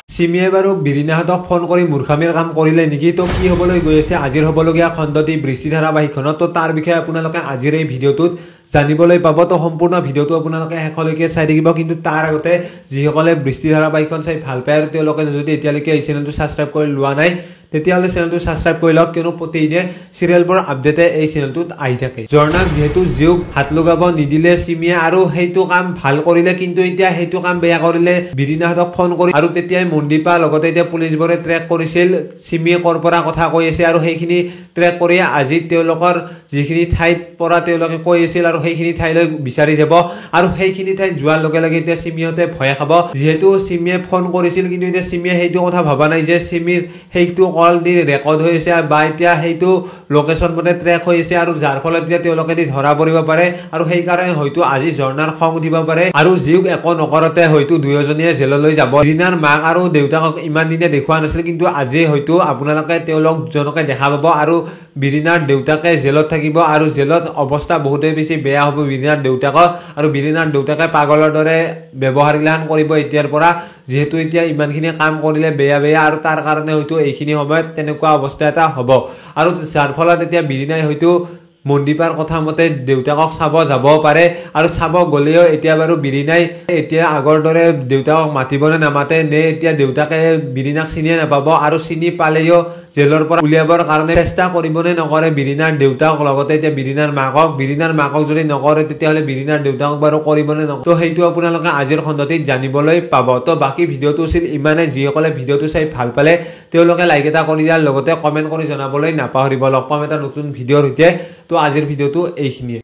চিমিয়ে বাৰু বিৰিনাহঁতক ফোন কৰি মূৰ্খামিৰ কাম কৰিলে নেকি? তো কি হ'বলৈ গৈ আছে আজিৰ হ'বলগীয়া খণ্ডটি বৃষ্টি ধাৰাবাহিকখনত, তো তাৰ বিষয়ে আপোনালোকে আজিৰ এই ভিডিঅ'টোত জানিবলৈ পাব। তো সম্পূৰ্ণ ভিডিঅ'টো আপোনালোকে শেষলৈকে চাই থাকিব। কিন্তু তাৰ আগতে যিসকলে বৃষ্টি ধাৰাবাহিকখন চাই ভাল পায় আৰু তেওঁলোকে যদি এতিয়ালৈকে এই চেনেলটো ছাবস্ক্ৰাইব কৰি লোৱা নাই তেতিয়াহ'লে চেনেলটো ছাবস্ক্ৰাইব কৰি লওক, কিয়নো প্ৰতিদিনে চিৰিয়েলবোৰ আপডেটে এই চেনেলটোত আহি থাকে। ঝৰ্ণাক যিহেতু জীওক হাত লগাব নিদিলে চিমিয়ে আৰু সেইটো কাম ভাল কৰিলে, কিন্তু এতিয়া সেইটো কাম বেয়া কৰিলে বিৰিনাহঁতক ফোন কৰি, আৰু তেতিয়াই মনদীপা লগতে এতিয়া পুলিচবোৰে ট্ৰেক কৰিছিল চিমিয়ে ক'ৰ পৰা কথা কৈ আছে, আৰু সেইখিনি ট্ৰেক কৰি আজি তেওঁলোকৰ যিখিনি ঠাইত পৰা তেওঁলোকে কৈ আছিল আৰু সেইখিনি ঠাইলৈ বিচাৰি যাব। আৰু সেইখিনি ঠাইত যোৱাৰ লগে লগে এতিয়া চিমিহঁতে ভয় খাব, যিহেতু চিমিয়ে ফোন কৰিছিল কিন্তু এতিয়া চিমিয়ে সেইটো কথা ভবা নাই যে চিমিৰ সেইটো কল দি ৰেকৰ্ড হৈ আছে বা এতিয়া সেইটো লোকেশ্যন মতে ট্ৰেক হৈ আছে, আৰু যাৰ ফলত এতিয়া তেওঁলোকে দি ধৰা পৰিব পাৰে। আৰু সেইকাৰণে হয়তো আজি ঝৰ্ণাৰ খং দিব পাৰে আৰু জীওক একো নকৰতে হয়তো দুয়োজনীয়ে জেললৈ যাব। বিৰিনাৰ মাক আৰু দেউতাকক ইমান দিনে দেখুওৱা নাছিল, কিন্তু আজি হয়তো আপোনালোকে তেওঁলোকজনকে দেখা পাব আৰু বিৰিনাৰ দেউতাকে জেলত থাকিব, আৰু জেলত অৱস্থা বহুতেই বেছি বেয়া হ'ব বিৰিনাৰ দেউতাকৰ, আৰু বিৰিনাৰ দেউতাকে পাগলৰ দৰে ব্যৱহাৰগিলাখান কৰিব এতিয়াৰ পৰা, যিহেতু এতিয়া ইমানখিনি কাম কৰিলে বেয়া আৰু তাৰ কাৰণে হয়তো এইখিনি সময়ত তেনেকুৱা অৱস্থা এটা হ'ব, আৰু যাৰ ফলত এতিয়া বিৰিনাই হয়তো মনদীপাৰ কথা মতে দেউতাকক চাব যাব পাৰে। আৰু চাব গ'লেও এতিয়া বাৰু বিৰিনাই এতিয়া আগৰ দৰে দেউতাকক মাতিবনে নামাতে, নে এতিয়া দেউতাকে বিৰিনাক চিনিয়ে নাপাব, আৰু চিনি পালেও জেলৰ পৰা উলিয়াবৰ কাৰণে চেষ্টা কৰিবনে নকৰে বিৰিনাৰ দেউতাকক, লগতে এতিয়া বিৰিনাৰ মাকক যদি নকৰে তেতিয়াহ'লে বিৰিনাৰ দেউতাকক বাৰু কৰিবনে নকৰে, তো সেইটো আপোনালোকে আজিৰ খণ্ডটিত জানিবলৈ পাব। তো বাকী ভিডিঅ'টো আছিল ইমানে। যিসকলে ভিডিঅ'টো চাই ভাল পালে তেওঁলোকে লাইক এটা কৰি দিয়াৰ লগতে কমেণ্ট কৰি জনাবলৈ নাপাহৰিব। লগ পাম এটা নতুন ভিডিঅ'ৰ সৈতে। তো আজিৰ ভিডিঅ'টো এইখিনিয়ে।